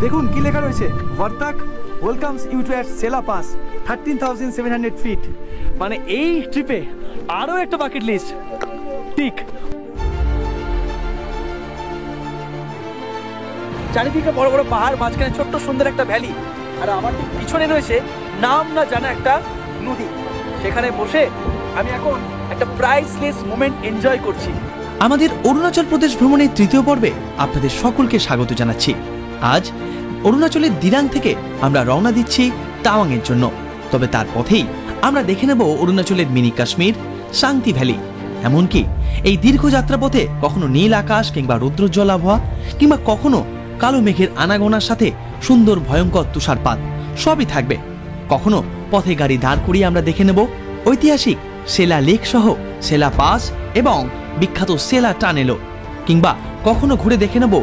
দেখুন কি লেখা রয়েছে, Vartak welcomes you to at Sela pass 13,700 feet. মানে এই ট্রিপে আরও একটা বাকেট লিস্ট ঠিক। চারিদিকে বড় বড় পাহাড়, মাঝখানে ছোট্ট সুন্দর একটা ভ্যালি, আর আমার ঠিক পিছনে রয়েছে নাম না জানা একটা নদী। সেখানে বসে আমি এখন একটা প্রাইসলেস মোমেন্ট এনজয় করছি। আমাদের অরুণাচল প্রদেশ ভ্রমণের তৃতীয় পর্বে আপনাদের সকলকে স্বাগত জানাচ্ছি। আজ অরুণাচলের দিরাং থেকে আমরা রওনা দিচ্ছি তাওয়াংয়ের জন্য। তবে তার পথেই আমরা দেখে নেব অরুণাচলের মিনি কাশ্মীর, শান্তি ভ্যালি। এমনকি এই দীর্ঘ যাত্রাপথে কখনো নীল আকাশ কিংবা রৌদ্রোজ্জ্বল আবহাওয়া, কিংবা কখনো কালো মেঘের আনাগোনার সাথে সুন্দর ভয়ঙ্কর তুষারপাত সবই থাকবে। কখনো পথে গাড়ি দাঁড় করিয়ে আমরা দেখে নেব ঐতিহাসিক সেলা লেক সহ সেলা পাস এবং বিখ্যাত সেলা টানেলও, কিংবা কখনো ঘুরে দেখে নেব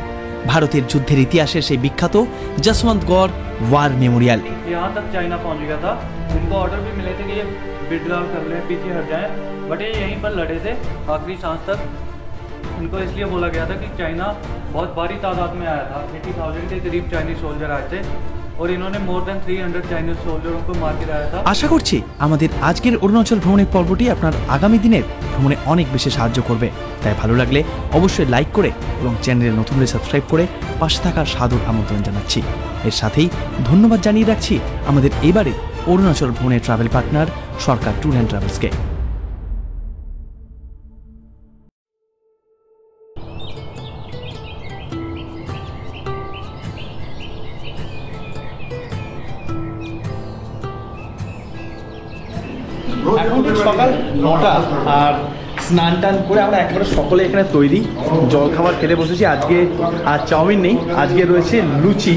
ভারতের যুদ্ধের ইতিহাসের সেই বিখ্যাত যশবন্তগড় ওয়ার মেমোরিয়াল। यहाँ तक चाइना पहुंच गया था, उनको ऑर्डर भी मिले थे कि ये विड्रॉ कर ले, पीछे हट जाए, बट ये यहीं पर लड़े थे आखिरी सांस तक। इनको इसलिए बोला गया था कि चाइना बहुत भारी तादाद में आया था, 80,000 के करीब चाइनीज सोल्जर आए थे और इन्होंने मोर देन 300 चाइनीज सोल्जरों को मार गिराया था। আশা করছি আমাদের আজকের অরুণাচল ভ্রমণের পর্বটি আপনার আগামী দিনের ভ্রমণে অনেক বেশি সাহায্য করবে। তাই ভালো লাগলে অবশ্যই লাইক করে এবং চ্যানেলে নতুন হলে সাবস্ক্রাইব করে পাশে থাকার সাদর আমন্ত্রণ জানাচ্ছি। এর সাথেই ধন্যবাদ জানিয়ে রাখছি আমাদের এবারে অরুণাচল ভ্রমণের travel partner Sarkar tour and ট্রাভেলসকে। এখন সকাল 9টা, আর স্নান টান করে আমরা একেবারে সকলে এখানে তৈরি জল খাবার খেতে বসেছি। আজকে আর চাউমিন নেই, আজকে রয়েছে লুচি,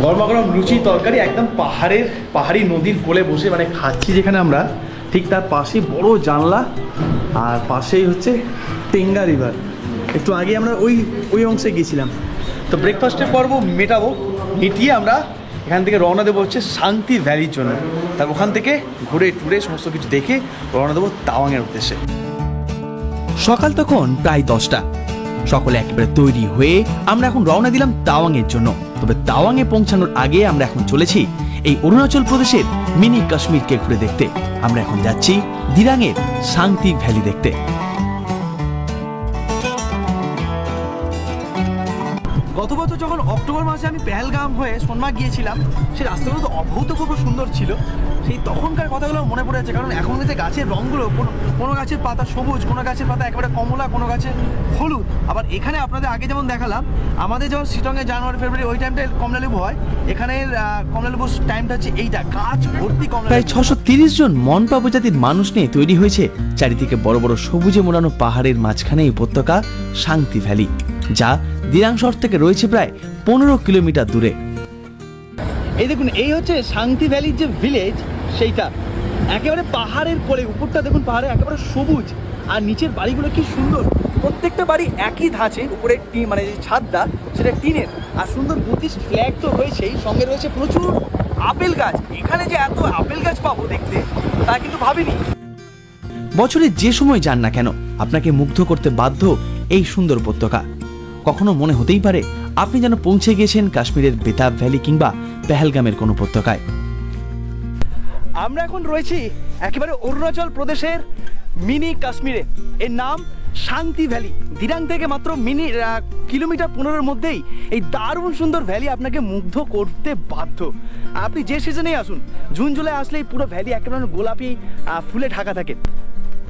গরমা গরম লুচি তরকারি, একদম পাহাড়ি নদীর কোলে বসে মানে খাচ্ছি যেখানে আমরা, ঠিক তার পাশেই বড় জানলা, আর পাশেই হচ্ছে টেঙ্গা রিভার। একটু আগে আমরা ওই অংশে গিয়েছিলাম। তো ব্রেকফাস্টের পর্ব মিটিয়ে আমরা এখান থেকে রওনা দেবো হচ্ছে শান্তি ভ্যালির জন্য। তার ওখান থেকে ঘুরে টুরে সমস্ত কিছু দেখে রওনা দেবো তাওয়াংয়ের উদ্দেশ্যে। সকাল তখন প্রায় 10টা। সকলে একেবারে তৈরি হয়ে আমরা এখন রওনা দিলাম তাওয়াংয়ের জন্য। তবে তাওয়াংয়ে পৌঁছানোর আগে আমরা এখন চলেছি এই অরুণাচল প্রদেশের মিনি কাশ্মীরকে ঘুরে দেখতে। আমরা এখন যাচ্ছি দিরাংয়ের শান্তি ভ্যালি দেখতে। গত বছর যখন অক্টোবর মাসে আমি পেহেলগাম হয়ে সোনমার্গ গিয়েছিলাম, সেই রাস্তাগুলো তো অভূতপূর্ব সুন্দর ছিল। সেই তখনকার কথাগুলো মনে পড়ে যাচ্ছে, কারণ এখন যে গাছের রঙগুলো, কোনো গাছের পাতা সবুজ, কোনো গাছের পাতা একেবারে কমলা, কোনো গাছের হলুদ। আবার এখানে আপনাদের আগে যেমন দেখালাম, আমাদের যেমন শিলংয়ে জানুয়ারি ফেব্রুয়ারি ওই টাইমটায় কমলালেবু হয়, এখানের কমলালেবুর টাইমটা হচ্ছে এইটা, গাছ ভর্তি কমলা। প্রায় 630 জন মনপা প্রজাতির মানুষ নিয়ে তৈরি হয়েছে চারিদিকে বড় বড় সবুজে মোড়ানো পাহাড়ের মাঝখানে উপত্যকা শান্তি ভ্যালি, যা দিরাং শহর থেকে রয়েছে প্রায় 15 কিলোমিটার দূরে। এই দেখুন, এই হচ্ছে শান্তি ভ্যালির যে ভিলেজ, সেইটা একেবারে পাহাড়ের কোলে। উপরটা দেখুন পাহাড়ে একেবারে সবুজ, আর নিচের বাড়িগুলো কি সুন্দর। প্রত্যেকটা বাড়ি একই ধাঁচে, উপরে মানে যে ছাদটা সেটা টিনের, আর সুন্দর বুদ্ধিস্ট ফ্ল্যাগ তো রয়েছেই, সঙ্গে রয়েছে প্রচুর আপেল গাছ। এখানে যে এত আপেল গাছ পাবো দেখতে, তা কিন্তু ভাবিনি। বছরে যে সময় যান না কেন আপনাকে মুগ্ধ করতে বাধ্য এই সুন্দর উপত্যকা। কখনো মনে হতেই পারে আপনি যেন পৌঁছে গিয়েছেন কাশ্মীরের বেতাব ভ্যালি কিংবা পেহেলগামের কোনো উপত্যকায়। আমরা এখন রয়েছি একেবারে অরুণাচল প্রদেশের মিনি কাশ্মীরে। এর নাম শান্তি ভ্যালি। দিরাং থেকে মাত্র কিলোমিটার 15-এর মধ্যেই এই দারুণ সুন্দর ভ্যালি আপনাকে মুগ্ধ করতে বাধ্য। আপনি যে সিজনেই আসুন, জুন জুলাই আসলেই পুরো ভ্যালি একেবারে গোলাপি ফুলে ঢাকা থাকে।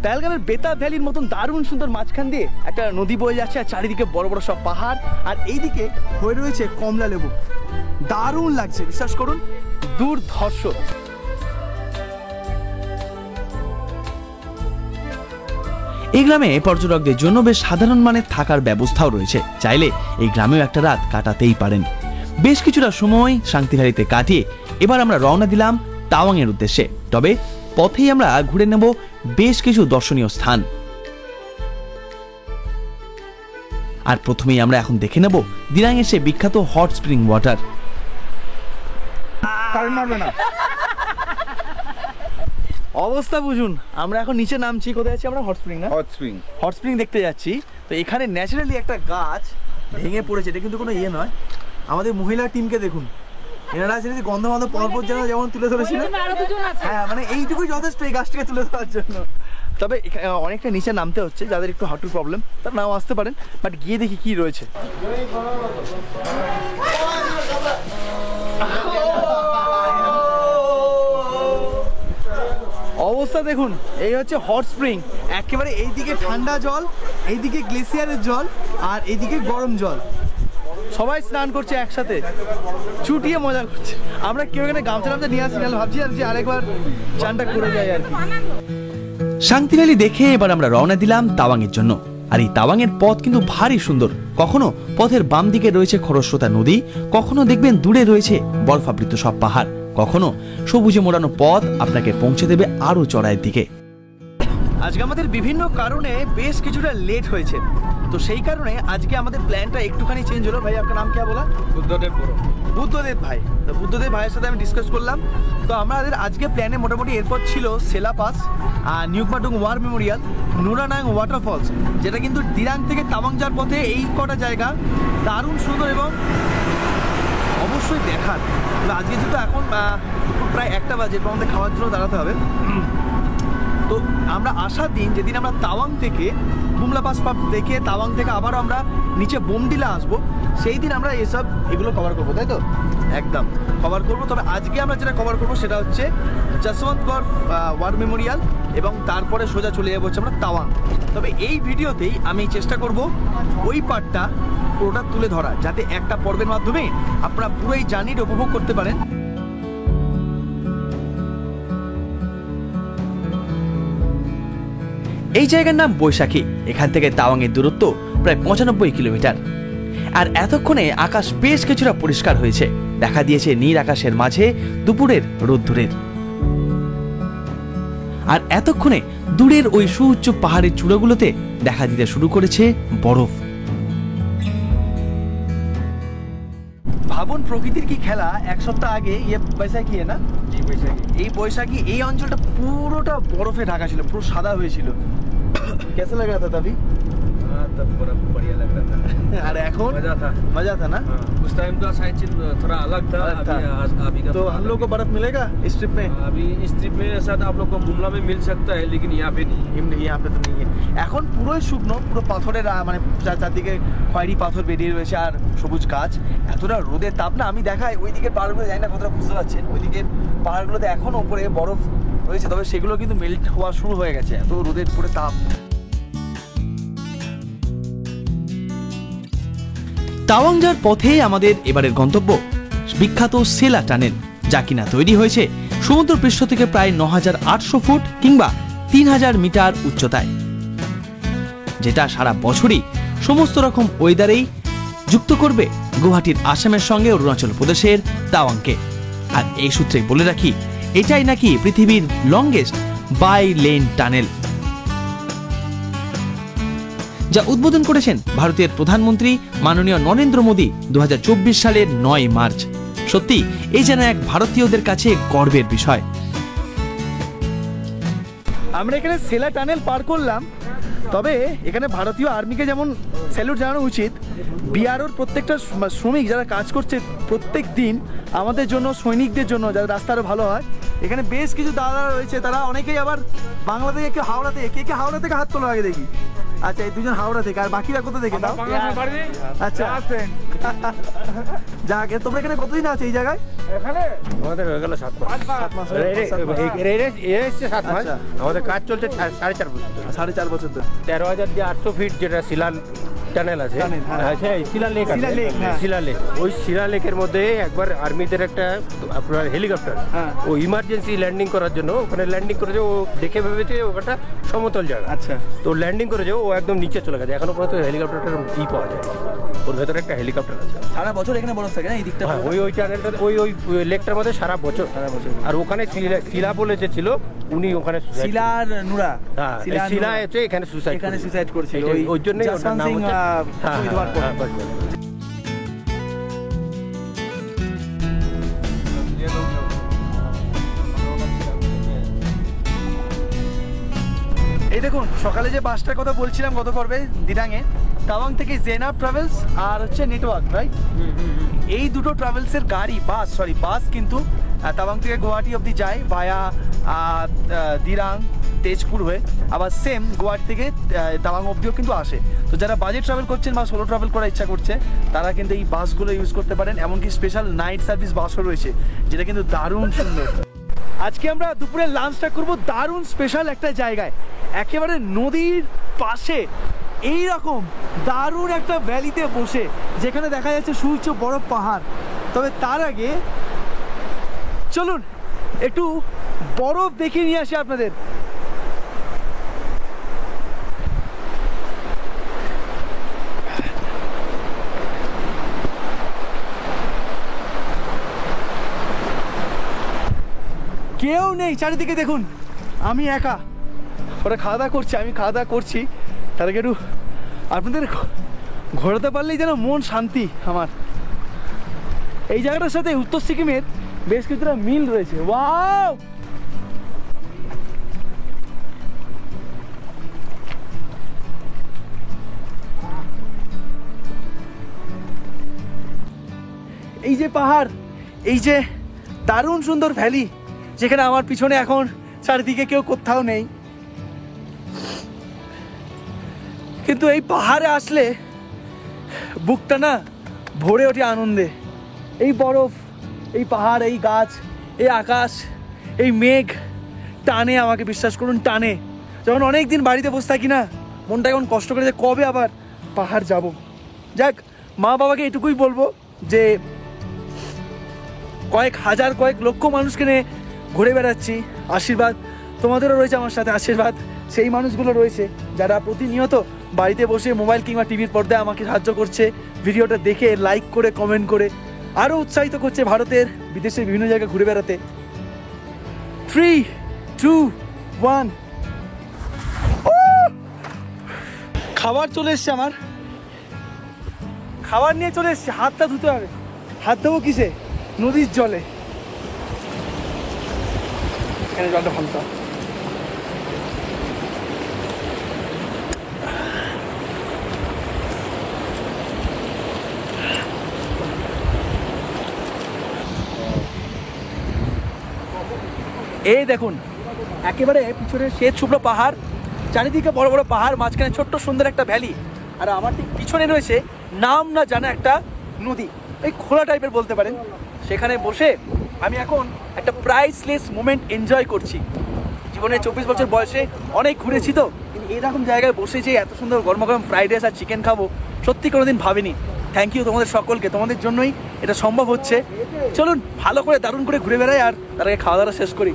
পেহেলগামের বেতাব ভ্যালির মতন দারুণ সুন্দর মাঝখান দিয়ে একটা নদী বয়ে যাচ্ছে, আর চারিদিকে বড় বড় সব পাহাড়, আর এইদিকে হয়ে রয়েছে কমলা লেবু। দারুণ লাগছে, বিশ্বাস করুন, দুর্ধর্ষ। এই গ্রামে পর্যটকদের জন্য বেশ সাধারণ মানের থাকার ব্যবস্থাও রয়েছে। চাইলে এই গ্রামেও একটা রাত কাটাতেই পারেন। বেশ কিছুটা সময় শান্তি ভ্যালিতে কাটিয়ে এবার আমরা রওনা দিলাম তাওয়াংয়ের উদ্দেশ্যে। তবে পথেই আমরা ঘুরে নেব বেশ কিছু দর্শনীয় স্থান। আর প্রথমেই আমরা এখন দেখে নেব দিরাংয়ের সে বিখ্যাত হট স্প্রিং ওয়াটার। অবস্থা বুঝুন, আমরা এখন নিচে নামছি। কোথায় আছি আমরা? হট স্প্রিং না? হট স্প্রিং দেখতে যাচ্ছি। তো এখানে ন্যাচারালি একটা গাছ ভেঙে পড়েছে, এটা কিন্তু কোনো ইয়ে নয়, আমাদের মহিলা টিমকে দেখুন, এনারা আছে যে গন্ধ পরপর যেমন তুলে ধরেছিল। হ্যাঁ মানে এইটুকুই যথেষ্ট এই গাছটাকে তুলে ধরার জন্য। তবে অনেকটা নিচে নামতে হচ্ছে, যাদের একটু হাঁটুর প্রবলেম তারা নাও আসতে পারেন, বাট গিয়ে দেখি কি রয়েছে। অবস্থা দেখুন, এই হচ্ছে হট স্প্রিং, একেবারে এইদিকে ঠান্ডা জল, এইদিকে গ্লেসিয়ারের জল, আর এইদিকে গরম জল, সবাই স্নান করছে একসাথে, চুটিয়ে মজা করছে। আমরা কেউ এখানে গামছা টামছা নিয়ে আসি, নাহলে ভাবছি আর যে আরেকবার চানটা করে যায় আর কি। শান্তি ভ্যালি দেখে এবার আমরা রওনা দিলাম তাওয়াংয়ের জন্য। আর এই তাওয়াংয়ের পথ কিন্তু ভারী সুন্দর। কখনো পথের বাম দিকে রয়েছে খরস্রোতা নদী, কখনো দেখবেন দূরে রয়েছে বরফাবৃত সব পাহাড়, কখনো সবুজে মোড়ানো পথ আপনাকে পৌঁছে দেবে আরো চড়াইয়ের দিকে। আজকে আমাদের বিভিন্ন কারণে বেশ কিছুটা লেট হয়েছে, তো সেই কারণে আজকে আমাদের প্ল্যানটা একটুখানি চেঞ্জ হলো। ভাই আপনার নাম কি বলা? बुद्धदेव বুদ্ধদেব ভাই। তো বুদ্ধদেব ভাইয়ের সাথে আমি ডিসকাস করলাম, তো আমাদের আজকে প্ল্যানে মোটামুটি এরপর ছিল Sela pass, Nyukmadung war memorial, Nuranang waterfalls, যেটা কিন্তু দিরাং থেকে তাওয়াং যাওয়ার পথে এই কটা জায়গা দারুণ সুন্দর এবং অবশ্যই দেখার। তো আজকে যেহেতু এখন প্রায় 1টা বাজে, তো আমাদের খাওয়ার জন্য দাঁড়াতে হবে। তো আমরা আসার দিন, যেদিন আমরা তাওয়াং থেকে বুমলা পাস দেখে তাওয়াং থেকে আবার আমরা নিচে বোমডিলা আসবো, সেই দিন আমরা এগুলো কভার করবো, তাই তো? একদম কভার করবো। তবে আজকে আমরা যেটা কভার করবো সেটা হচ্ছে যশবন্তগড় ওয়ার মেমোরিয়াল, এবং তারপরে সোজা চলে যাবো হচ্ছে আমরা তাওয়াং। তবে এই ভিডিওতেই আমি চেষ্টা করব ওই পার্টটা পুরোটা তুলে ধরা, যাতে একটা পর্বের মাধ্যমে আপনারা পুরো এই জার্নিটা উপভোগ করতে পারেন। এই জায়গার নাম বৈশাখী। এখান থেকে তাওয়াংয়ের দূরত্ব প্রায় 95 কিলোমিটার। আর এতক্ষণে আকাশ বেশ কিছুটা পরিষ্কার হয়েছে, দেখা দিয়েছে নীল আকাশের মাঝে দুপুরের রোদ্দুরের। আর এতক্ষণে দূরের ওই সুউচ্চ পাহাড়ের চূড়াগুলোতে দেখা দিতে শুরু করেছে বরফ। ভাবুন প্রকৃতির কি খেলা, 1 সপ্তাহ আগে বৈশাখী না, এই বৈশাখী এই অঞ্চলটা পুরোটা বরফে ঢাকা ছিল, পুরো সাদা হয়েছিল। कैसा लग रहा था तभी? तब बड़ा बढ़िया लग रहा था। अरे এখন मजा था ना? उस टाइम का साइड थोड़ा अलग था। अभी का तो हम लोग को बर्फ मिलेगा इस ट्रिप में? अभी इस ट्रिप में शायद आप लोग को बुमला में मिल सकता है, लेकिन यहाँ पे नहीं, यहाँ पे तो नहीं है। এখন পুরোই শুকনো, পুরো পাথরের মানে চারদিকে খয়েরি পাথর বেরিয়ে রয়েছে আর সবুজ গাছ। এতটা রোদের তাপ না, আমি দেখাই ওইদিকে পাহাড়গুলো, জানি না কতটা বুঝতে পারছেন, ওইদিকের পাহাড়গুলোতে এখনো উপরে বরফ রয়েছে, তবে সেগুলো কিন্তু মেল্ট হওয়া শুরু হয়ে গেছে, এত রোদের উপরে তাপ। তাওয়াং যাওয়ার পথে আমাদের এবারের গন্তব্য বিখ্যাত সেলা টানেল, যা কিনা তৈরি হয়েছে সমুদ্র পৃষ্ঠ থেকে প্রায় 9800 ফুট কিংবা 3000 মিটার উচ্চতায়, যেটা সারা বছরই সমস্ত রকম ওয়েদারেই যুক্ত করবে গুয়াহাটির আসামের সঙ্গে অরুণাচল প্রদেশের তাওয়াংকে। আর এই সূত্রে বলে রাখি, এটাই নাকি পৃথিবীর লংগেস্ট বাই লেন টানেল, যা উদ্বোধন করেছেন ভারতের প্রধানমন্ত্রী মাননীয় নরেন্দ্র মোদী 2024 সালের 9 মার্চ। সত্যি এই যেন এক ভারতীয়দের কাছে গর্বের বিষয়। আমরা এখানে সেলা টানেল পার করলাম, তবে এখানে ভারতীয় আর্মিকে যেমন স্যালুট জানানো উচিত, বিআরওর প্রত্যেকটা শ্রমিক যারা কাজ করছে প্রত্যেক দিন আমাদের জন্য, সৈনিকদের জন্য, যাতে রাস্তা আরও ভালো হয়। এখানে বেশ কিছু দাদা রয়েছে, তারা অনেকেই আবার বাংলা থেকে, কেউ হাওড়া থেকে, কে হাওড়া থেকে হাত তোলো আগে দেখি। আচ্ছা, এই দুজন হাওড়া থেকে, আর বাকিরা কোথা থেকে? আচ্ছা যাক, তোমরা এখানে কতদিন আছে এই জায়গায়? আমাদের হয়ে গেল 7 মাস। 7 মাস। আমাদের কাজ চলছে 4.5 বছর ধরে। 4.5 বছর ধরে। 13,800 ফিট যেটা শিলা টানেল আছে, শিলালেক, ওই শিলালেকের মধ্যে একবার আর্মিদের একটা আপনার হেলিকপ্টার ও ইমার্জেন্সি ল্যান্ডিং করার জন্য ওখানে ল্যান্ডিং করেছে। ও দেখে ভেবেছে ওখানটা সমতল জায়গা। আচ্ছা, তো ল্যান্ডিং করেছে, ও একদম নিচে চলে গেছে। এখনো পর্যন্ত হেলিকপ্টারটার পাওয়া যায়, ওর ভেতরে একটা হেলিকপ্টার আছে। সারা বছর এখানে বরফ থাকে না এই দিকটা? ওই টানেলটা ওই লেকটার মধ্যে সারা বছর। আর ওখানে শিলা বলে যে ছিল, উনি ওখানে শিলার নুরা, শিলা হচ্ছে এখানে সুসাইড করেছিল, ওই জন্যই জসবন্ত সিং শহীদ হওয়ার পর। এই দেখুন সকালে যে বাসটার কথা বলছিলাম গত পর্বে দিরাঙে, তাওয়াং থেকে জেনাব ট্রাভেলস আর হচ্ছে নেটওয়ার্ক, রাইট? এই দুটো ট্রাভেলসের গাড়ি বাস কিন্তু তাওয়াং থেকে গুয়াহাটি অবধি যায় ভায়া দিরাং তেজপুর হয়ে, আবার সেম গুয়াহাটি থেকে তাওয়াং অবধিও কিন্তু আসে। তো যারা বাজেট ট্রাভেল করছেন বা সোলো ট্রাভেল করার ইচ্ছা করছে তারা কিন্তু এই বাসগুলো ইউজ করতে পারেন। এমনকি স্পেশাল নাইট সার্ভিস বাসও রয়েছে, যেটা কিন্তু দারুণ সুন্দর। আজকে আমরা দুপুরে লাঞ্চটা করব দারুণ স্পেশাল একটা জায়গায়, একেবারে নদীর পাশে এই রকম দারুণ একটা ভ্যালিতে বসে, যেখানে দেখা যাচ্ছে সূর্য বড় পাহাড়। তবে তার আগে চলুন একটু বরফ দেখিয়ে নিয়ে আসি আপনাদের। কেউ নেই চারিদিকে, দেখুন আমি একা। ওরা খাওয়া দাওয়া করছে, আমি খাওয়া দাওয়া করছি। তার আগে একটু আপনাদের ঘোরাতে পারলেই যেন মন শান্তি আমার। এই জায়গাটার সাথে উত্তর সিকিমের বেশ কিছুটা মিল রয়েছে। ওয়াও, এই যে পাহাড়, এই যে দারুণ সুন্দর ভ্যালি, যেখানে আমার পিছনে এখন চারিদিকে কেউ কোথাও নেই, কিন্তু এই পাহাড়ে আসলে বুকটা না ভরে ওঠে আনন্দে। এই বরফ, এই পাহাড়, এই গাছ, এই আকাশ, এই মেঘ টানে আমাকে, বিশ্বাস করুন টানে। যখন অনেক দিন বাড়িতে বসে থাকি না, মনটা এখন কষ্ট করে যে কবে আবার পাহাড় যাব। যাক, মা বাবাকে এটুকুই বলবো যে কয়েক হাজার কয়েক লক্ষ মানুষকে নিয়ে ঘুরে বেড়াচ্ছি, আশীর্বাদ তোমাদেরও রয়েছে আমার সাথে। আশীর্বাদ সেই মানুষগুলো রয়েছে যারা প্রতিনিয়ত বাড়িতে বসে মোবাইল কিংবা টিভির পর্দায় আমাকে সাহায্য করছে, ভিডিওটা দেখে লাইক করে কমেন্ট করে আরও উৎসাহিত করছে ভারতের বিদেশের বিভিন্ন জায়গায় ঘুরে বেড়াতে। 3, 2, 1। খাবার চলে এসছে আমার, খাবার নিয়ে চলে এসছে। হাতটা ধুতে হবে। হাত দেবো কিসে? নদীর জলে। এখানে জলটা ভালো। এই দেখুন একেবারে পিছনে শ্বেত শুভ্র পাহাড়, চারিদিকে বড় বড় পাহাড়, মাঝখানে ছোট্ট সুন্দর একটা ভ্যালি, আর আমার ঠিক পিছনে রয়েছে নাম না জানা একটা নদী, এই খোলা টাইপের বলতে পারেন। সেখানে বসে আমি এখন একটা প্রাইসলেস মোমেন্ট এনজয় করছি। জীবনে 24 বছর বয়সে অনেক ঘুরেছি, তো কিন্তু এরকম জায়গায় বসে যে এত সুন্দর গরম গরম ফ্রাইড রাইস আর চিকেন খাবো, সত্যি কোনোদিন ভাবিনি। থ্যাংক ইউ তোমাদের সকলকে, তোমাদের জন্যই এটা সম্ভব হচ্ছে। চলুন ভালো করে দারুণ করে ঘুরে বেড়াই আর তার আগে খাওয়া দাওয়া শেষ করি।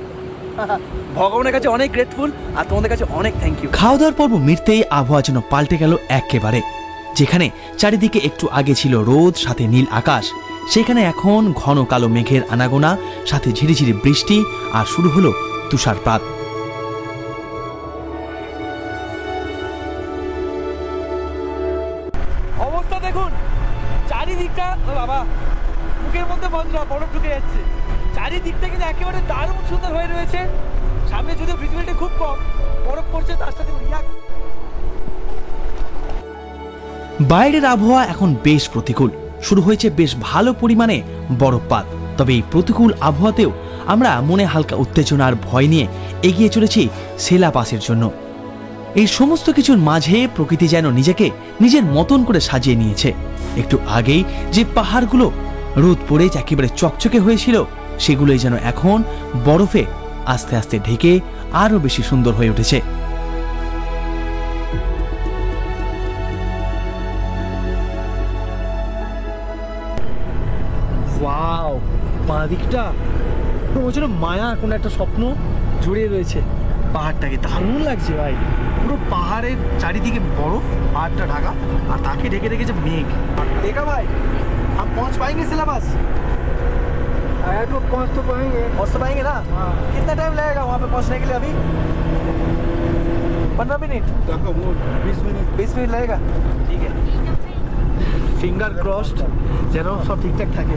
ভগবানের কাছে অনেক গ্রেটফুল আর তোমাদের কাছে অনেক থ্যাংক ইউ। খাওয়া দাওয়ার পর্ব মিটতেই আবহাওয়া যেন পাল্টে গেল একেবারে। যেখানে চারিদিকে একটু আগে ছিল রোদ সাথে নীল আকাশ, সেখানে এখন ঘন কালো মেঘের আনাগোনা, সাথে ঝিরিঝিরি বৃষ্টি, আর শুরু হলো তুষারপাত। অবস্থা দেখুন চারিদিকটা, বাবা মুখের মধ্যে বরফ ঢুকে যাচ্ছে। চারিদিকটা কিন্তু একেবারে দারুণ সুন্দর হয়ে রয়েছে। সামনে যদিও ভিজিবিলিটি খুব কম, বরফ পড়ছে, তার সাথে বাইরের আবহাওয়া এখন বেশ প্রতিকূল, শুরু হয়েছে বেশ ভালো পরিমাণে বরফপাত। তবে এই প্রতিকূল আবহাওয়াতেও আমরা মনে হালকা উত্তেজনা আর ভয় নিয়ে এগিয়ে চলেছি সেলা পাসের জন্য। এই সমস্ত কিছুর মাঝে প্রকৃতি যেন নিজেকে নিজের মতন করে সাজিয়ে নিয়েছে। একটু আগেই যে পাহাড়গুলো রোদ পড়ে একেবারে চকচকে হয়েছিল, সেগুলোই যেন এখন বরফে আস্তে আস্তে ঢেকে আরো বেশি সুন্দর হয়ে উঠেছে। ওয়াও, বাঁ দিকটা পুরো যেন মায়া, কোনো একটা স্বপ্ন জড়িয়ে রয়েছে পাহাড়টাকে। দারুণ লাগছে ভাই, পুরো পাহাড়ের চারিদিকে বরফ, পাহাড়টা ঢাকা, আর তাকে ঢেকে রেখেছে মেঘ। देखा भाई, हम पहुंच पाएंगे सिलेबस? तो पहुंच तो पाएंगे ना। कितना टाइम लगेगा वहाँ पे पहुंचने के लिए? अभी 15 मिनट, 20 मिनट लगेगा। ठीक है, फिंगर क्रॉस्ड যেন সব ঠিকঠাক থাকে।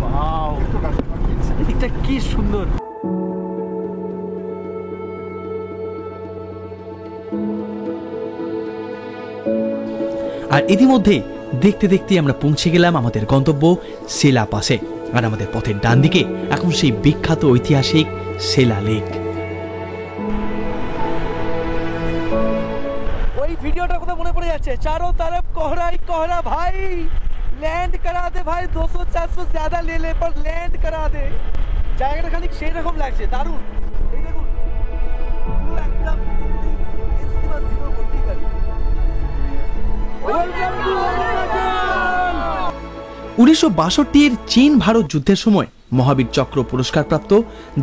ওয়াও, চারিদিকটা কি সুন্দর। আর ইতিমধ্যে দেখতে দেখতে আমরা পৌঁছে গেলাম আমাদের গন্তব্য সেলা পাসে। আর আমাদের পথের ডান দিকে এখন সেই বিখ্যাত ঐতিহাসিক সেলা লেক। ওই ভিডিওটা কথা মনে পড়ে যাচ্ছে, চারো तरफ कोहरा ही कोहरा भाई, लैंड करा दे भाई, 200-400 ज्यादा ले ले पर लैंड करा दे। জায়গাটা খানিক সেই রকম লাগছে, দারুণ। এই দেখুন পুরো একদম এসিবা জিরো বলতেই পারি। Welcome to Arunachal. 1962 চীন ভারত যুদ্ধের সময় মহাবীর চক্র পুরস্কারপ্রাপ্ত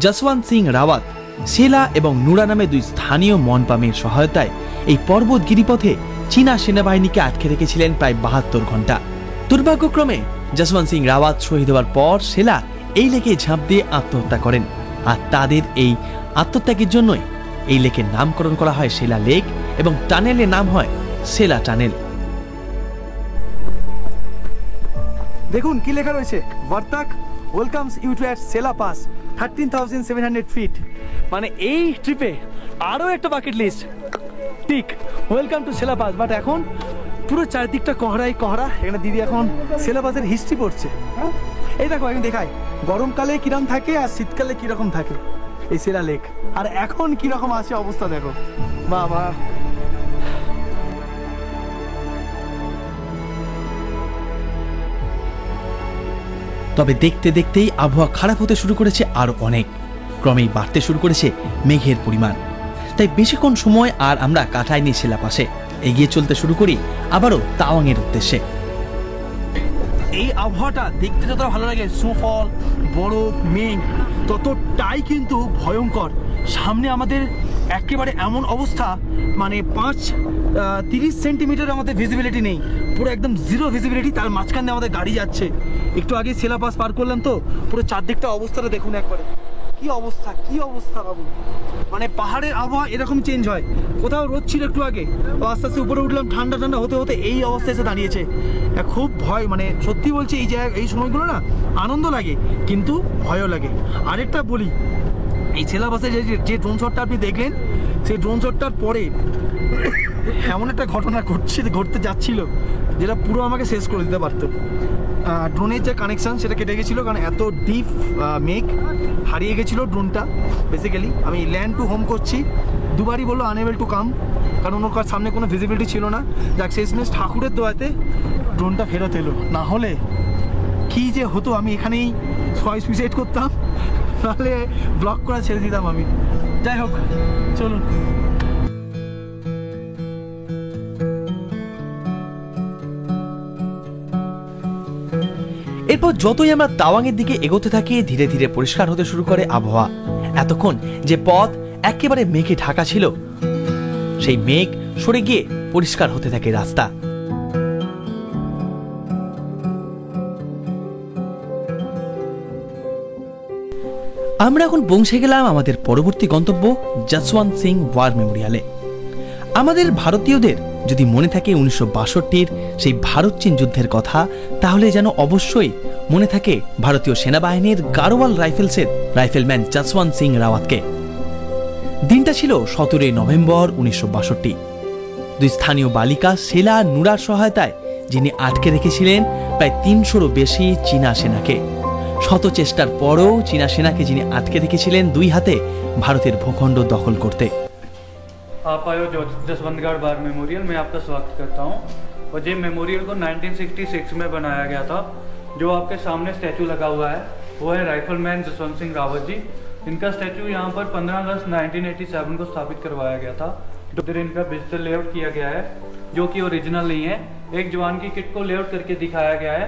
যশবন্ত সিং রাওয়াত সেলা এবং নুরা নামে দুই স্থানীয় মনপামের সহায়তায় এই পর্বত গিরিপথে চীনা সেনাবাহিনীকে আটকে রেখেছিলেন প্রায় 72 ঘন্টা। দুর্ভাগ্যক্রমে যশবন্ত সিং রাওয়াত শহীদ হওয়ার পর সেলা এই লেকে ঝাঁপ দিয়ে আত্মহত্যা করেন। আর তাদের এই আত্মত্যাগের জন্যই এই লেকের নামকরণ করা হয় সেলা লেক এবং টানেলের নাম হয় সেলা টানেল। দেখুন কি লেখা রয়েছে, Vartak welcomes you to at Sela pass 13,700 feet. মানে এই ট্রিপে আরও একটা বাকেট লিস্ট ঠিক, welcome to Sela pass. But এখন পুরো চারদিকটা কোহরাই কোহরা। এখানে দিদি এখন সেলা পাসের হিস্ট্রি পড়ছে। এই দেখো আমি দেখাই গরমকালে কিরকম থাকে আর শীতকালে কিরকম থাকে এই সেলা লেক, আর এখন কিরকম আছে অবস্থা দেখো। বাবা তবে দেখতে দেখতেই আবহাওয়া খারাপ হতে শুরু করেছে আরো অনেক। ক্রমেই বাড়তে শুরু করেছে মেঘের পরিমাণ। তাই বেশিক্ষণ সময় আর আমরা কাটাইনি সেলা পাসে, এগিয়ে চলতে শুরু করি আবারও তাওয়াংয়ের উদ্দেশ্যে। এই আবহাওয়াটা দেখতে যতটা ভালো লাগে, স্নোফল, বরফ, মেঘ, ততটাই কিন্তু ভয়ঙ্কর। সামনে আমাদের একেবারে এমন অবস্থা, মানে 30 সেন্টিমিটার আমাদের ভিজিবিলিটি নেই, পুরো একদম জিরো ভিজিবিলিটি। তার মাঝখানে আমাদের গাড়ি যাচ্ছে। একটু আগে সেলা পাস পার করলাম তো, পুরো চারদিকটা অবস্থাটা দেখুন একবারে, কি অবস্থা কি অবস্থা বাবু। মানে পাহাড়ের আবহাওয়া এরকম চেঞ্জ হয়, কোথাও রোদ ছিল একটু আগে, আস্তে আস্তে উপরে উঠলাম, ঠান্ডা ঠান্ডা হতে হতে এই অবস্থা এসে দাঁড়িয়েছে। খুব ভয়, মানে সত্যি বলছি এই জায়গা এই সময়গুলো না আনন্দ লাগে কিন্তু ভয়ও লাগে। আরেকটা বলি, এই সেলা পাসে যে ড্রোন শটটা আপনি দেখলেন, সেই ড্রোন শটটার পরে এমন একটা ঘটনা ঘটতে যাচ্ছিল যেটা পুরো আমাকে শেষ করে দিতে পারতো। ড্রোনের যে কানেকশান সেটা কেটে গেছিলো, কারণ এত ডিপ মেঘ হারিয়ে গেছিলো ড্রোনটা। বেসিক্যালি আমি ল্যান্ড টু হোম করছি, দুবারই বললো আনএবল টু কাম, কারণ ওর সামনে কোনো ভিজিবিলিটি ছিল না। যাক শেষমেশ ঠাকুরের দোয়াতে ড্রোনটা ফেরত এলো, না হলে কী যে হতো, আমি এখানেই সুইসাইড করতাম, নাহলে ব্লক করা ছেড়ে দিতাম আমি। যাই হোক চলুন। এরপর যতই আমরা তাওয়াংয়ের দিকে এগোতে থাকি, ধীরে ধীরে পরিষ্কার হতে শুরু করে আবহাওয়া। এতক্ষণ যে পথ একেবারে মেঘে ঢাকা ছিল, সেই মেঘ সরে গিয়ে পরিষ্কার হতে থাকে রাস্তা। আমরা এখন পৌঁছে গেলাম আমাদের পরবর্তী গন্তব্য যশবন্ত সিং ওয়ার মেমোরিয়ালে। আমাদের ভারতীয়দের যদি মনে থাকে 1962 সেই ভারত চীন যুদ্ধের কথা, তাহলে যেন অবশ্যই মনে থাকে ভারতীয় সেনাবাহিনীর গারোয়াল রাইফেলসের রাইফেলম্যান যশবন্ত সিং রাওয়াতকে। দিনটা ছিল 17 নভেম্বর 1962। দুই স্থানীয় বালিকা সেলা নুরার সহায়তায় যিনি আটকে রেখেছিলেন প্রায় 300-রও বেশি চীনা সেনাকে। শত চেষ্টার পরও চীনা সেনাকে যিনি আটকে রেখেছিলেন দুই হাতে ভারতের ভূখণ্ড দখল করতে। आप आए हो जसवंतगढ़ वार मेमोरियल में आपका स्वागत करता हूँ। और ये मेमोरियल को 1966 में बनाया गया था। जो आपके सामने स्टैचू लगा हुआ है वो है राइफलमैन जसवंत सिंह रावत जी। इनका स्टैचू यहाँ पर 15 अगस्त 1987 को स्थापित करवाया गया था। इधर इनका डिजिटल लेआउट किया गया है जो कि ओरिजिनल नहीं है। एक जवान की किट को लेआउट करके दिखाया गया है,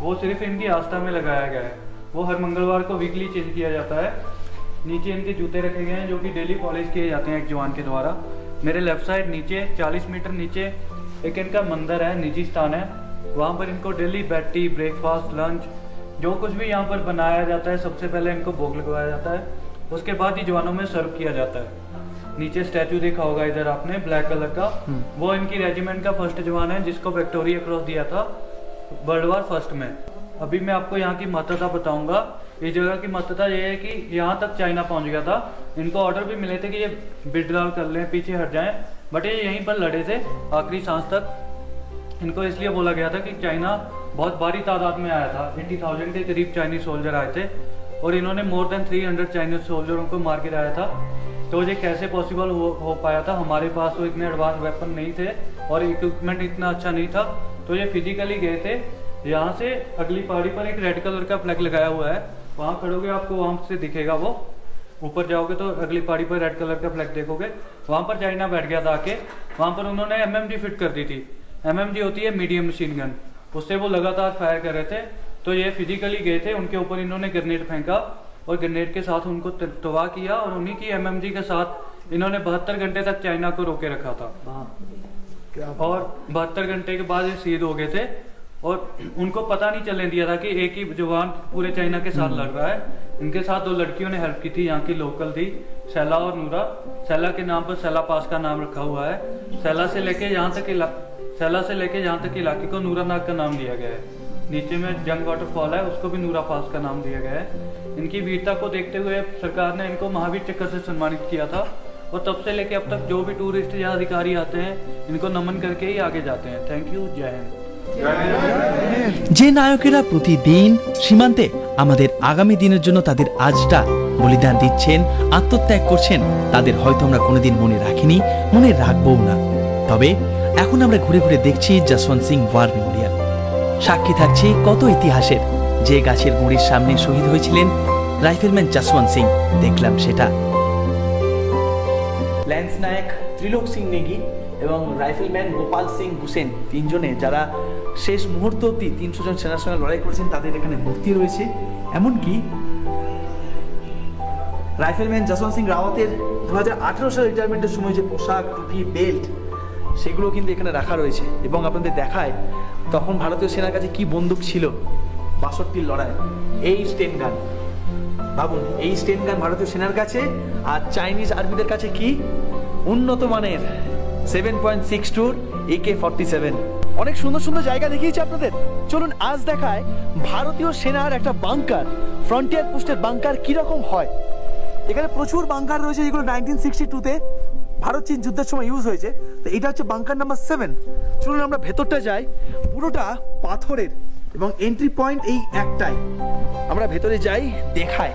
वो सिर्फ इनकी आस्था में लगाया गया है। वो हर मंगलवार को वीकली चेंज किया जाता है। नीचे इनके जूते रखे गए हैं जो कि डेली पॉलिश किए जाते हैं एक जवान के द्वारा। मेरे लेफ्ट साइड नीचे 40 मीटर नीचे एक इनका मंदिर है, निजी स्थान है। वहाँ पर इनको daily bed tea, breakfast, lunch जो कुछ भी यहाँ पर बनाया जाता है, सबसे पहले इनको भोग लगवाया जाता है, उसके बाद ही जवानों में सर्व किया जाता है। नीचे स्टैचू देखा होगा इधर आपने ब्लैक कलर का, वो इनकी रेजिमेंट का फर्स्ट जवान है जिसको विक्टोरिया क्रॉस दिया था वर्ल्ड वार फर्स्ट में। अभी मैं आपको यहाँ की महत्ता बताऊंगा। इस जगह की महत्ता ये है कि यहाँ तक चाइना पहुँच गया था। इनको ऑर्डर भी मिले थे कि ये विड्रॉल कर लें, पीछे हट जाएं, बट ये यहीं पर लड़े थे आखिरी सांस तक। इनको इसलिए बोला गया था कि चाइना बहुत भारी तादाद में आया था, 80,000 के करीब चाइनीज सोल्जर आए थे और इन्होंने मोर देन 300 चाइनीज सोल्जरों को मार के लाया था। तो ये कैसे पॉसिबल हो पाया था? हमारे पास तो इतने एडवांस वेपन नहीं थे और इक्विपमेंट इतना अच्छा नहीं था। तो ये फिजिकली गए थे। यहाँ से अगली पहाड़ी पर एक रेड कलर का फ्लैग लगाया हुआ है, वहाँ खड़ोगे आपको वहाँ से दिखेगा। वो ऊपर जाओगे तो अगली पहाड़ी पर रेड कलर का फ्लैग देखोगे, वहाँ पर चाइना बैठ गया था आके। वहाँ पर उन्होंने MMG फिट कर दी थी। MMG होती है मीडियम मशीन गन, उससे वो लगातार फायर कर रहे थे। तो ये फिजिकली गए थे, उनके ऊपर इन्होंने ग्रेनेड फेंका और ग्रेनेड के साथ उनको तबाह किया और उन्हीं की MMG के साथ इन्होंने 72 घंटे तक चाइना को रोके रखा था। और 72 घंटे के बाद ये शहीद हो गए थे और उनको पता नहीं चलने दिया था कि एक ही जवान पूरे चाइना के साथ लड़ रहा है। इनके साथ 2 लड़कियों ने हेल्प की थी, यहाँ की लोकल थी, सैला और नूरा। सैला के नाम पर सैला पास का नाम रखा हुआ है। सैला से लेके यहाँ तक इलाके को नूरा नाग का नाम दिया गया है। नीचे में जंग वाटरफॉल है, उसको भी नूरा पास का नाम दिया गया है। इनकी वीरता को देखते हुए सरकार ने इनको महावीर चक्र से सम्मानित किया था और तब से लेके अब तक जो भी टूरिस्ट या अधिकारी आते हैं इनको नमन करके ही आगे जाते हैं। थैंक यू, जय हिंद। যে নায়কেরা প্রতিদিন সীমান্তে আমাদের আগামী দিনের জন্য তাদের আজটা বলিদান দিচ্ছেন, আত্মত্যাগ করছেন, তাদের হয়তো আমরা কোনোদিন মনে রাখিনি, মনে রাখবও না। তবে এখন আমরা ঘুরে ঘুরে দেখছি যশবন্ত সিং ওয়ার মেমোরিয়াল। সাক্ষী থাকছি কত ইতিহাসের। যে গাছের গুঁড়ির সামনে শহীদ হয়েছিলেন রাইফেলম্যান যশবন্ত সিং, দেখলাম সেটা। ল্যান্স নায়ক ত্রিলোক সিং নেগি এবং রাইফেলম্যান গোপাল সিং হুসেন, তিনজনে যারা শেষ মুহূর্ত অবধি 300 জন সেনার সঙ্গে লড়াই করেছেন, তাদের এখানে মূর্তি রয়েছে। এমনকি রাইফেলম্যান যশবন্ত সিং রাওয়াতের 2018 সালে রিটায়ারমেন্টের সময় যে পোশাক, টুপি, বেল্ট, সেগুলো কিন্তু এখানে রাখা রয়েছে। এবং আপনাদের দেখায় তখন ভারতীয় সেনার কাছে কি বন্দুক ছিল 62 লড়াই। এই স্টেন গান, ভাবুন, এই স্টেন গান ভারতীয় সেনার কাছে, আর চাইনিজ আর্মিদের কাছে কি উন্নত মানের 7.62 AK-47। অনেক সুন্দর সুন্দর জায়গা দেখিয়েছি আপনাদের। চলুন আজ দেখায় ভারতীয় সেনার একটা বাংকার, ফ্রন্টিয়ার পোস্টের বাংকার কিরকম হয়। এখানে প্রচুর বাংকার রয়েছে যেগুলো 1962-তে ভারত চীন যুদ্ধের সময় ইউজ হয়েছে। তো এটা হচ্ছে বাংকার নাম্বার 7। চলুন আমরা ভেতরটা যাই। পুরোটা পাথরের এবং এন্ট্রি পয়েন্ট এই একটাই। আমরা ভেতরে যাই, দেখায়।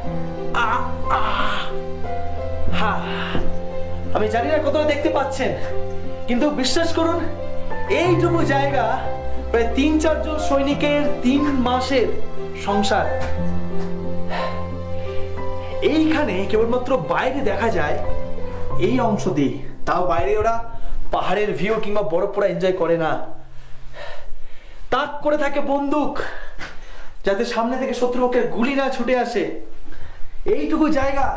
আমি জানি না কতটা দেখতে পাচ্ছেন, কিন্তু বিশ্বাস করুন এইটুকু জায়গা প্রায় 3-4 জন সৈনিকের 3 মাসের সংসার। এইখানে কেবলমাত্র বাইরে দেখা যায় এই অংশ দিয়ে, তাও বাইরে ওরা পাহাড়ের ভিউ কিংবা বরফ পড়া এনজয় করে না। তাক করে থাকে বন্দুক যাতে সামনে থেকে শত্রুপক্ষের গুলি না ছুটে আসে। এইটুকু জায়গা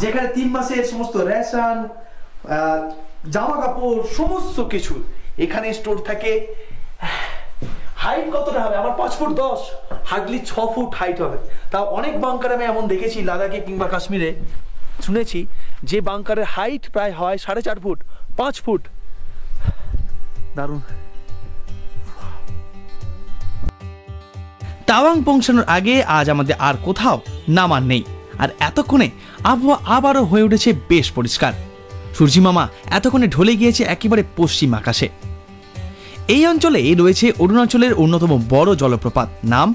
যেখানে 3 মাসের সমস্ত রেশন, জামা কাপড়, সমস্ত কিছু এখানে স্টোর থাকে। হাইট কতটা হবে? আমার 5 ফুট 10, হার্ডলি 6 ফুট হাইট হবে। তাও অনেক বাংকার আমি এমন দেখেছি লাদাখে কিংবা কাশ্মীরে, শুনেছি যে বাংকারের হাইট প্রায় হয় 4.5 ফুট, 5 ফুট। দারুণ। তাওয়াং পৌঁছানোর আগে আজ আমাদের আর কোথাও নামার নেই। আর এতক্ষণে আবহাওয়া আবারও হয়ে উঠেছে বেশ পরিষ্কার। সূর্যিমামা এতক্ষণে ঢলে গিয়েছে একেবারে পশ্চিম আকাশে। এই অঞ্চলে রয়েছে অরুণাচলের অন্যতম বড় জলপ্রপাত, নাম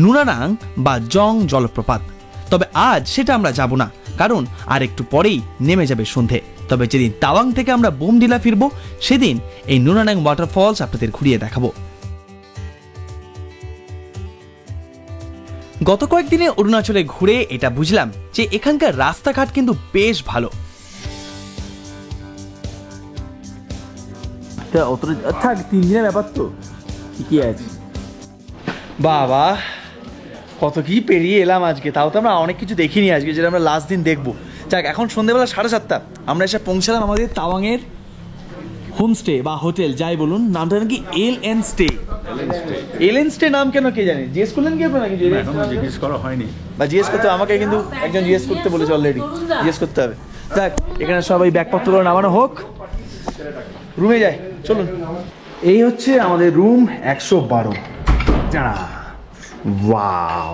নুরানাং বা জং জলপ্রপাত। তবে আজ সেটা আমরা যাব না, কারণ আর একটু পরেই নেমে যাবে সন্ধে। তবে যেদিন তাওয়াং থেকে আমরা বোমডিলা ফিরবো, সেদিন এই নুরানাং ওয়াটারফলস আপনাদের ঘুরিয়ে দেখাবো। গত কয়েকদিনে অরুণাচলে ঘুরে এটা বুঝলাম যে এখানকার রাস্তাঘাট কিন্তু বেশ ভালো। আচ্ছা 3 দিনের ব্যাপার তো ঠিকই আছে। বাবা কত কি পেরিয়ে এলাম আজকে, তাও তো আমরা অনেক কিছু দেখিনি আজকে, যেটা আমরা লাস্ট দিন দেখবো। যাক, এখন সন্ধ্যেবেলা 7:30 আমরা এসে পৌঁছালাম আমাদের তাওয়াংয়ের হোমস্টে বা হোটেল, যাই বলুন, নামটা নাকি এলএন স্টে। এলএন স্টে নাম কেন কে জানে? জিজ্ঞেস করলেন কি আপনারা? জিজ্ঞেস করা হয়নি বা জিজ্ঞেস করতে, আমাকে কিন্তু একজন জিজ্ঞেস করতে বলেছে অলরেডি, জিজ্ঞেস করতে হবে। যাক, এখানে সবাই ব্যাগপত্রগুলো নামানো হোক, রুমে যায়। চলুন, এই হচ্ছে আমাদের রুম 112। ওয়াও,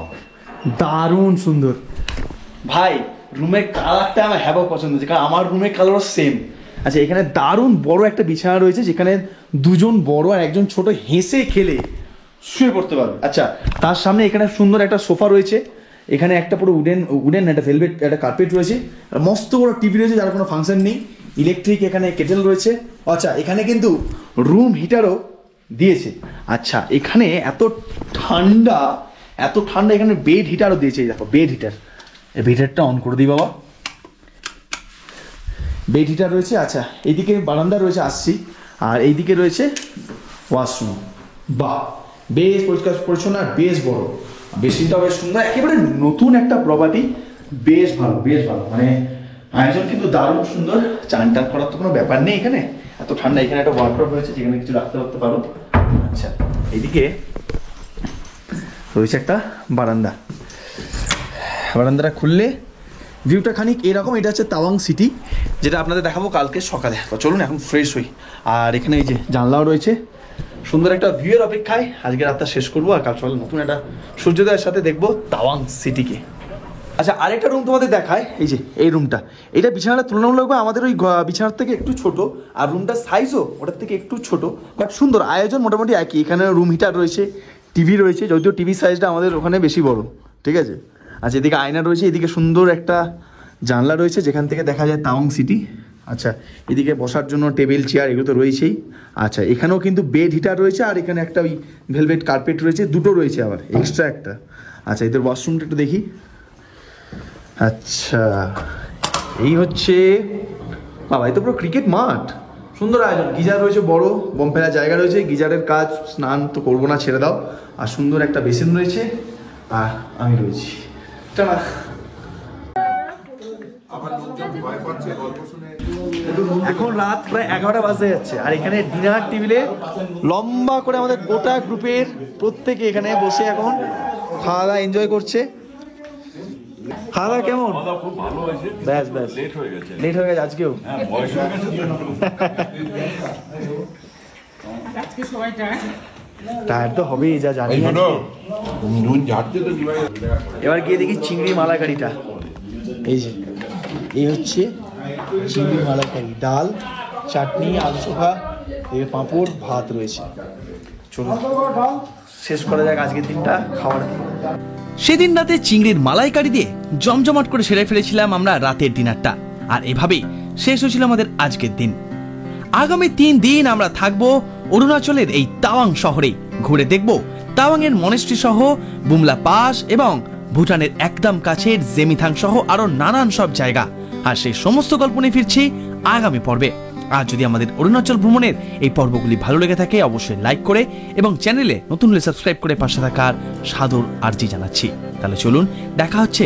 দারুণ সুন্দর ভাই। রুমের কালারটা আমার হ্যাবক পছন্দ হচ্ছে, কারণ আমার রুমের কালারও সেম। আচ্ছা এখানে দারুণ বড় একটা বিছানা রয়েছে, যেখানে দুজন বড় আর একজন ছোট হেসে খেলে শুয়ে পড়তে পারবে। আচ্ছা তার সামনে এখানে সুন্দর একটা সোফা রয়েছে, এখানে একটা পুরো উডেন একটা ভেলভেট একটা কার্পেট রয়েছে, আর মস্ত বড় টিভি রয়েছে যার কোনো ফাংশন নেই, ইলেকট্রিক এখানে কেটেল রয়েছে। আচ্ছা এখানে কিন্তু রুম হিটারও দিয়েছে। আচ্ছা এখানে এত ঠান্ডা এখানে বেড হিটারও দিয়েছে। এই দেখো বেড হিটার, এই বেড হিটারটা অন করে দিই বাবা। বেড হিটার রয়েছে। আচ্ছা এইদিকে বারান্দা রয়েছে, আসছি, আর এইদিকে রয়েছে ওয়াশরুম। বাহ, বেশ পরিষ্কার পরিচ্ছন্ন আর বেশ বড়, বেসিনটাও বেশ সুন্দর, একেবারে নতুন একটা প্রপার্টি, বেশ ভালো মানে আয়োজন কিন্তু দারুণ সুন্দর। চান টান করার তো কোনো ব্যাপার নেই এখানে, এত ঠান্ডা। এখানে একটা ওয়ার্ডরোব রয়েছে যেখানে কিছু রাখতে পারো। আচ্ছা এইদিকে রয়েছে একটা বারান্দাটা খুললে ভিউটা খানিক এরকম। এটা হচ্ছে তাওয়াং সিটি, যেটা আপনাদের দেখাবো কালকে সকালে। তো চলুন এখন ফ্রেশ হই। আর এখানে এই যে জানলাও রয়েছে, সুন্দর একটা ভিউয়ের অপেক্ষায় আজকে রাতটা শেষ করবো, আর কাল সকালে নতুন একটা সূর্যোদয়ের সাথে দেখবো তাওয়াং সিটিকে। আচ্ছা আরেকটা রুম তোমাদের দেখায়, এই যে এই রুমটা, এটা বিছানাটা তুলনামূলকভাবে আমাদের ওই বিছানার থেকে একটু ছোট, আর রুমটার সাইজও ওটার থেকে একটু ছোট, বাট সুন্দর। আয়োজন মোটামুটি একই, এখানে রুম হিটার রয়েছে, টিভি রয়েছে, যদিও টিভি সাইজটা আমাদের ওখানে বেশি বড়, ঠিক আছে। আচ্ছা এদিকে আয়না রয়েছে, এদিকে সুন্দর একটা জানলা রয়েছে যেখান থেকে দেখা যায় তাওয়াং সিটি। আচ্ছা এদিকে বসার জন্য টেবিল চেয়ার এগুলো তো রয়েছেই। আচ্ছা এখানেও কিন্তু বেড হিটার রয়েছে, আর এখানে একটা ওই ভেলভেট কার্পেট রয়েছে, দুটো রয়েছে আবার এক্সট্রা একটা। আচ্ছা এদের ওয়াশরুমটা একটু দেখি। আচ্ছা এই হচ্ছে বাবা, এই তো পুরো ক্রিকেট মাঠ, সুন্দর আয়োজন। গিজার রয়েছে, বড় বোম ফেলার জায়গা রয়েছে, গিজারের কাজ, স্নান তো করবো না, ছেড়ে দাও। আর সুন্দর একটা বেসিন রয়েছে, আর আমি রয়েছি। টানা এখন রাত প্রায় 11টা বাজতে যাচ্ছে, আর এখানে ডিনার টেবিলে লম্বা করে আমাদের গোটা গ্রুপের প্রত্যেকে এখানে বসে এখন খাওয়া দাওয়া এনজয় করছে। খাওয়া দাওয়া কেমন? খুব ভালো হয়েছে। ব্যাস লেট হয়ে গেছে আজকেও। হ্যাঁ, বয়স হয়ে গেছে আজকে সবাই টায়ার তো হবেই, যা জানি। নুন ঝাড়তে তো এবার গিয়ে দেখি চিংড়ি মালাইকারিটা। এই যে এই হচ্ছে চিংড়ি মালাইকারি, ডাল, চাটনি, আলু চোখা, এই পাঁপড়, ভাত রয়েছে। চলুন শেষ করা যাক আজকের দিনটা খাওয়ার দিন। সেদিন রাতে চিংড়ির মালাইকারি দিয়ে জমজমাট করে সেরে ফেলেছিলাম আমরা রাতের ডিনারটা, আর এভাবেই শেষ হয়েছিল আমাদের আজকের দিন। আগামী 3 দিন আমরা থাকবো অরুণাচলের এই তাওয়াং শহরে, ঘুরে দেখব তাওয়াং এর মনেস্ট্রি সহ বুমলা পাস এবং ভুটানের একদম কাছের জেমিথাং সহ আরো নানান সব জায়গা। আর সেই সমস্ত গল্প নিয়ে ফিরছি আগামী পর্বে। আর যদি আমাদের অরুণাচল ভ্রমণের এই পর্বগুলি ভালো লেগে থাকে অবশ্যই লাইক করে এবং চ্যানেলে নতুন হলে সাবস্ক্রাইব করে পাশে থাকার সাদর আর্জি জানাচ্ছি। তাহলে চলুন দেখা হচ্ছে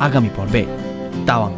আগামী পর্বে তাওয়াং।